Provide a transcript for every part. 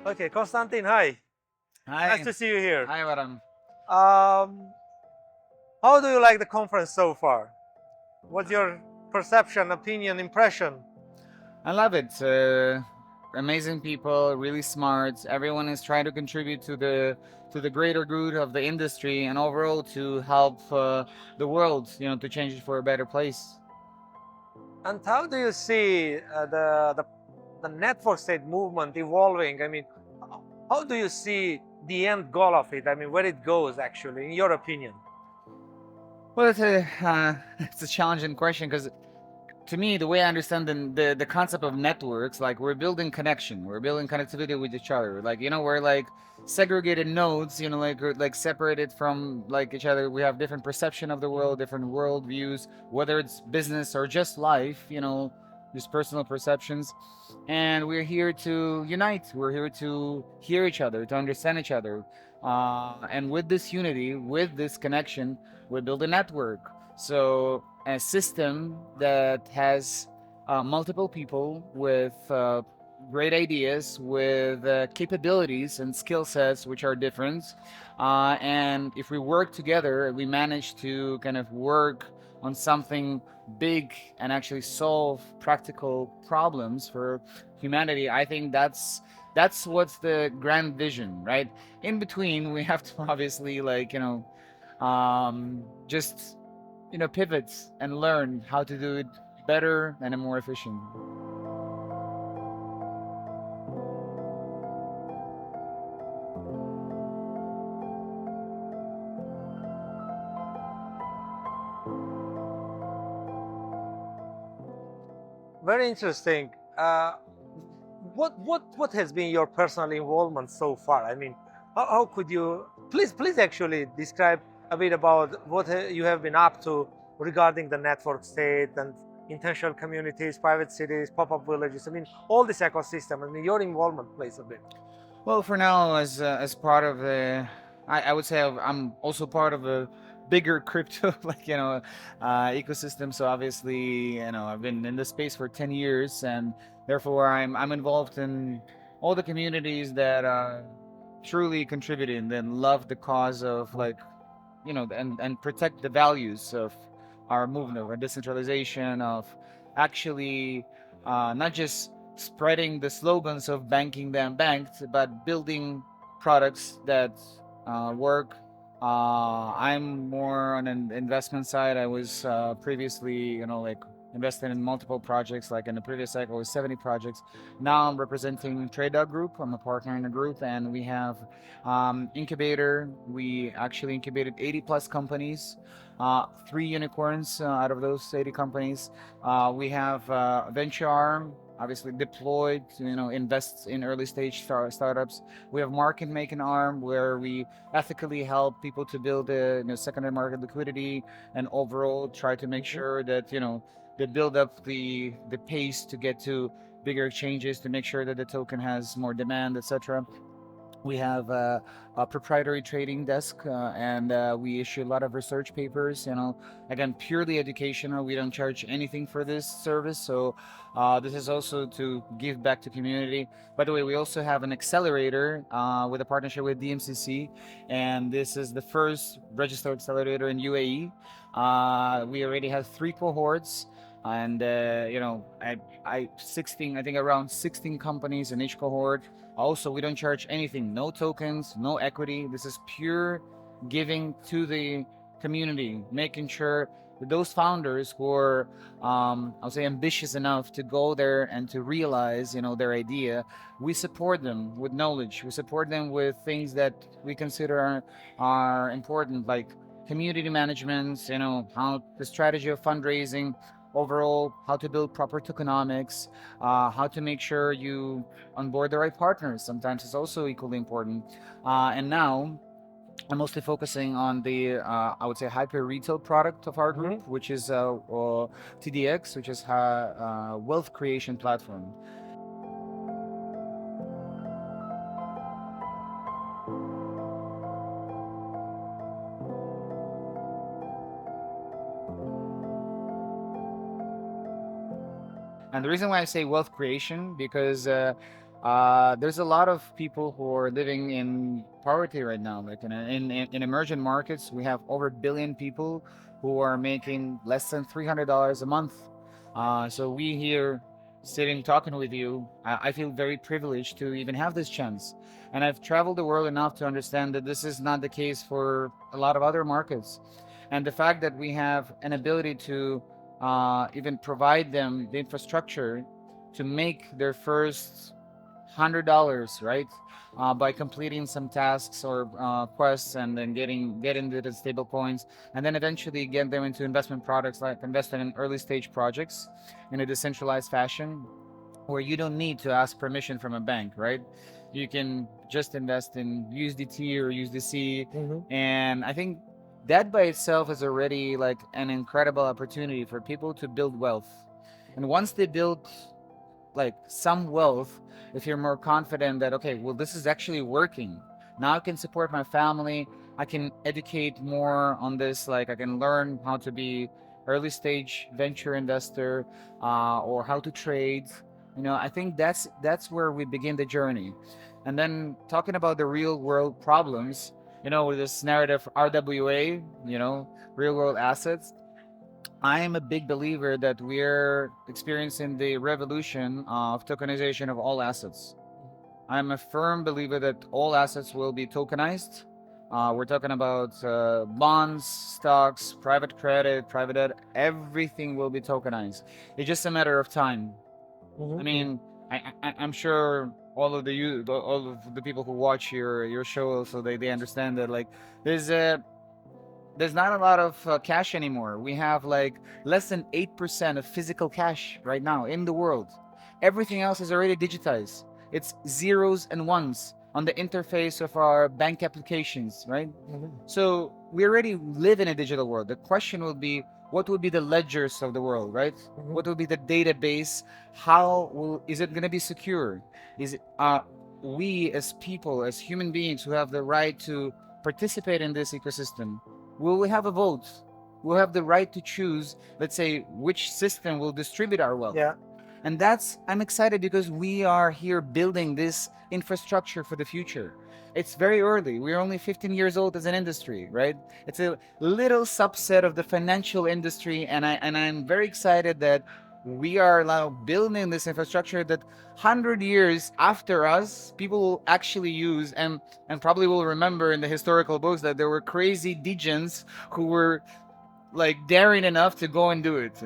Okay, Constantine, hi. Nice Hi. to see you here. Hi, Vahram. Um, how do you like the conference so far? What's your perception, opinion, impression? I love it. Amazing people, really smart. Everyone is trying to contribute to the greater good of the industry and overall to help the world, to change it for a better place. And how do you see the network state movement evolving? I mean, how do you see the end goal of it? I mean, where it goes actually, in your opinion? Well, it's a challenging question because to me, the way I understand the concept of networks, like we're building connection, we're building connectivity with each other. Like we're like segregated nodes, like we're, like separated from like each other. We have different perception of the world, different world views, whether it's business or just life. Just personal perceptions, and we're here to unite. We're here to hear each other, to understand each other, and with this unity, with this connection, we build a network. So a system that has multiple people with great ideas, with capabilities and skill sets which are different. And if we work together, we manage to kind of work on something big and actually solve practical problems for humanity. I think that's what's the grand vision, right? In between, we have to obviously just pivot and learn how to do it better and more efficient. Very interesting. What has been your personal involvement so far? I mean, how could you please actually describe a bit about what you have been up to regarding the network state and intentional communities, private cities, pop-up villages. I mean, all this ecosystem. I mean, your involvement plays a bit. Well, for now, as part of the, I would say I'm also part of a bigger crypto ecosystem. So obviously, I've been in this space for 10 years, and therefore I'm involved in all the communities that truly contributing and love the cause of and protect the values of our movement of our decentralization of actually not just spreading the slogans of banking them banked, but building products that work. I'm more on an investment side. I was previously, invested in multiple projects. Like in the previous cycle, it was 70 projects. Now I'm representing Trade Dog Group. I'm a partner in the group, and we have incubator. We actually incubated 80 plus companies, three unicorns out of those 80 companies. We have venture arm, obviously deployed to invest in early stage startups. We have market making arm where we ethically help people to build a secondary market liquidity and overall try to make sure that they build up the pace to get to bigger exchanges to make sure that the token has more demand, etc. We have a proprietary trading desk, and we issue a lot of research papers. Again, purely educational. We don't charge anything for this service, so this is also to give back to community. By the way, we also have an accelerator with a partnership with DMCC, and this is the first registered accelerator in UAE. We already have three cohorts. And I 16, I think around 16 companies in each cohort. Also, we don't charge anything, no tokens, no equity. This is pure giving to the community, making sure that those founders who are, I'll say, ambitious enough to go there and to realize, their idea, we support them with knowledge. We support them with things that we consider are important, like community management, how the strategy of fundraising, overall, how to build proper tokenomics, how to make sure you onboard the right partners. Sometimes it's also equally important. And now I'm mostly focusing on the, I would say, hyper retail product of our group, which is TDX, which is a wealth creation platform. And the reason why I say wealth creation, because There's a lot of people who are living in poverty right now. Like in emerging markets, we have over a billion people who are making less than $300 a month. So we here sitting talking with you, I feel very privileged to even have this chance. And I've traveled the world enough to understand that this is not the case for a lot of other markets. And the fact that we have an ability to even provide them the infrastructure to make their first $100, right? By completing some tasks or quests, and then getting the stable coins, and then eventually get them into investment products, like investing in early stage projects in a decentralized fashion, where you don't need to ask permission from a bank, right? You can just invest in USDT or USDC, and I think that by itself is already like an incredible opportunity for people to build wealth. And once they build like some wealth, if you're more confident that, okay, well, this is actually working, now I can support my family, I can educate more on this, like I can learn how to be early stage venture investor, or how to trade. I think that's where we begin the journey. And then talking about the real world problems, with this narrative RWA, real world assets, I am a big believer that we're experiencing the revolution of tokenization of all assets. I'm a firm believer that all assets will be tokenized. We're talking about bonds, stocks, private credit, private debt. Everything will be tokenized. It's just a matter of time. I mean, I'm sure all of the people who watch your show, so they understand that, like, there's a there's not a lot of cash anymore. We have like less than 8% of physical cash right now in the world. Everything else is already digitized. It's zeros and ones on the interface of our bank applications, right? So we already live in a digital world. The question will be, what will be the ledgers of the world, right? What will be the database? Is it going to be secure? Is it we as people, as human beings who have the right to participate in this ecosystem, will we have a vote? We'll have the right to choose, let's say, which system will distribute our wealth. Yeah. And I'm excited because we are here building this infrastructure for the future. It's very early. We're only 15 years old as an industry, right? It's a little subset of the financial industry, and I'm very excited that we are now building this infrastructure that 100 years after us, people will actually use, and probably will remember in the historical books that there were crazy degens who were like daring enough to go and do it.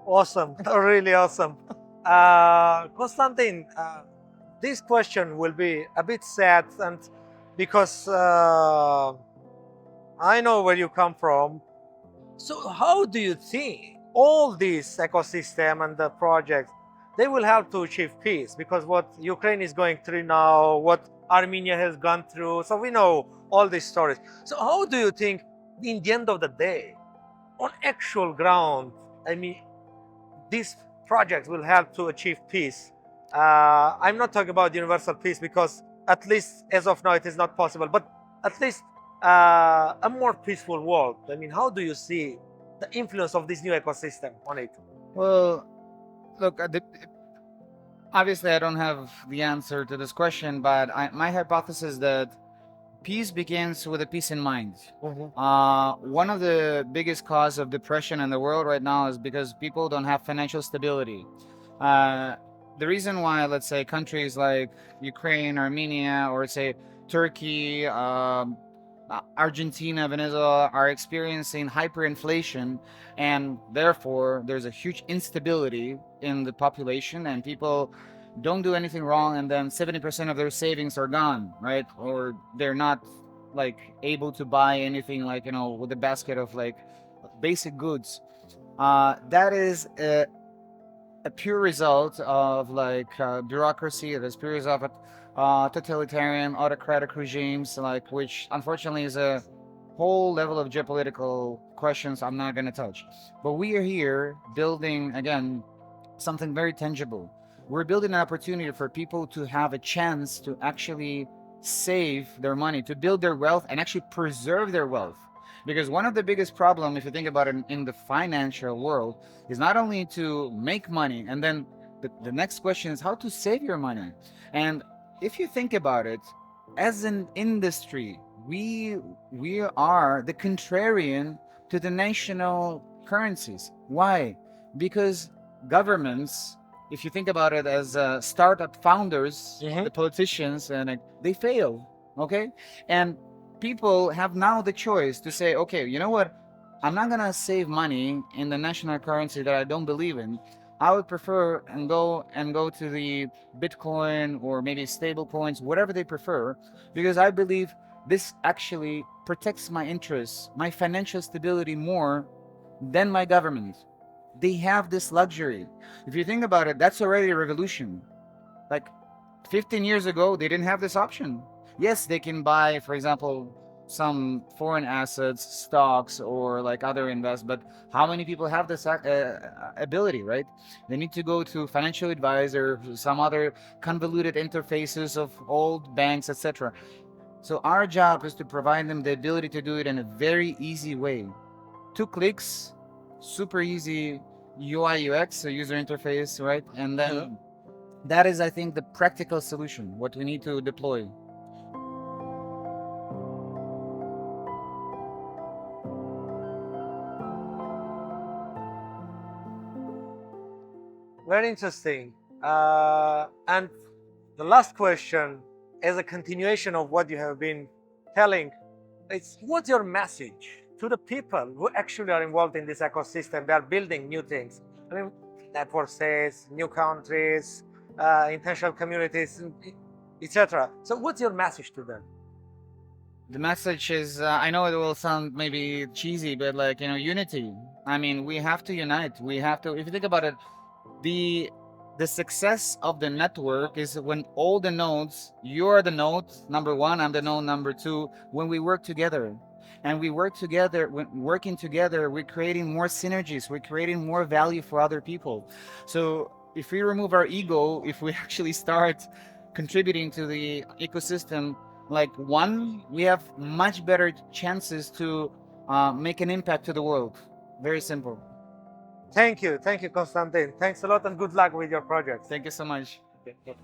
Awesome, really awesome. Constantine, this question will be a bit sad, and because I know where you come from. So how do you think all this ecosystem and the projects, they will help to achieve peace? Because what Ukraine is going through now, what Armenia has gone through, so we know all these stories. So how do you think, in the end of the day, on actual ground, I mean, these projects will help to achieve peace? I'm not talking about universal peace, because at least as of now it is not possible, but at least a more peaceful world. I mean, how do you see the influence of this new ecosystem on it? Well, look, obviously I don't have the answer to this question, but my hypothesis is that peace begins with a peace in mind. One of the biggest cause of depression in the world right now is because people don't have financial stability. The reason why, let's say, countries like Ukraine, Armenia, or say Turkey, Argentina, Venezuela are experiencing hyperinflation, and therefore there's a huge instability in the population, and people don't do anything wrong, and then 70% of their savings are gone, right? Or they're not like able to buy anything, like, with a basket of like basic goods. That is a pure result of like bureaucracy. It is pure result of totalitarian, autocratic regimes, like, which unfortunately is a whole level of geopolitical questions I'm not going to touch. But we are here building, again, something very tangible. we're building an opportunity for people to have a chance to actually save their money, to build their wealth and actually preserve their wealth. Because one of the biggest problems, if you think about it in the financial world, is not only to make money, and then the next question is how to save your money. And if you think about it, as an industry, we are the contrarian to the national currencies. Why? Because governments, if you think about it as startup founders, the politicians, and they fail, okay? And people have now the choice to say, okay, you know what? I'm not gonna save money in the national currency that I don't believe in. I would prefer and go to the Bitcoin or maybe stable coins, whatever they prefer, because I believe this actually protects my interests, my financial stability more than my government. They have this luxury. If you think about it, that's already a revolution. Like 15 years ago, they didn't have this option. Yes, they can buy, for example, some foreign assets, stocks, or like other invest, but how many people have this ability, right? They need to go to financial advisor, some other convoluted interfaces of old banks, etc. So our job is to provide them the ability to do it in a very easy way. 2 clicks, super easy UI UX, so user interface, right? And then that is, I think, the practical solution, what we need to deploy. Very interesting. And the last question, as a continuation of what you have been telling, it's what's your message to the people who actually are involved in this ecosystem? They are building new things. I mean, network states, new countries, intentional communities, etc. So, what's your message to them? The message is, I know it will sound maybe cheesy, but like, unity. I mean, we have to unite. We have to, if you think about it, the success of the network is when all the nodes, you're the node number one, I'm the node number two, when we work together. And we work together, when working together, we're creating more synergies, we're creating more value for other people. So if we remove our ego, if we actually start contributing to the ecosystem, like one, we have much better chances to make an impact to the world. Very simple. Thank you, Constantine. Thanks a lot and good luck with your project. Thank you so much. Okay.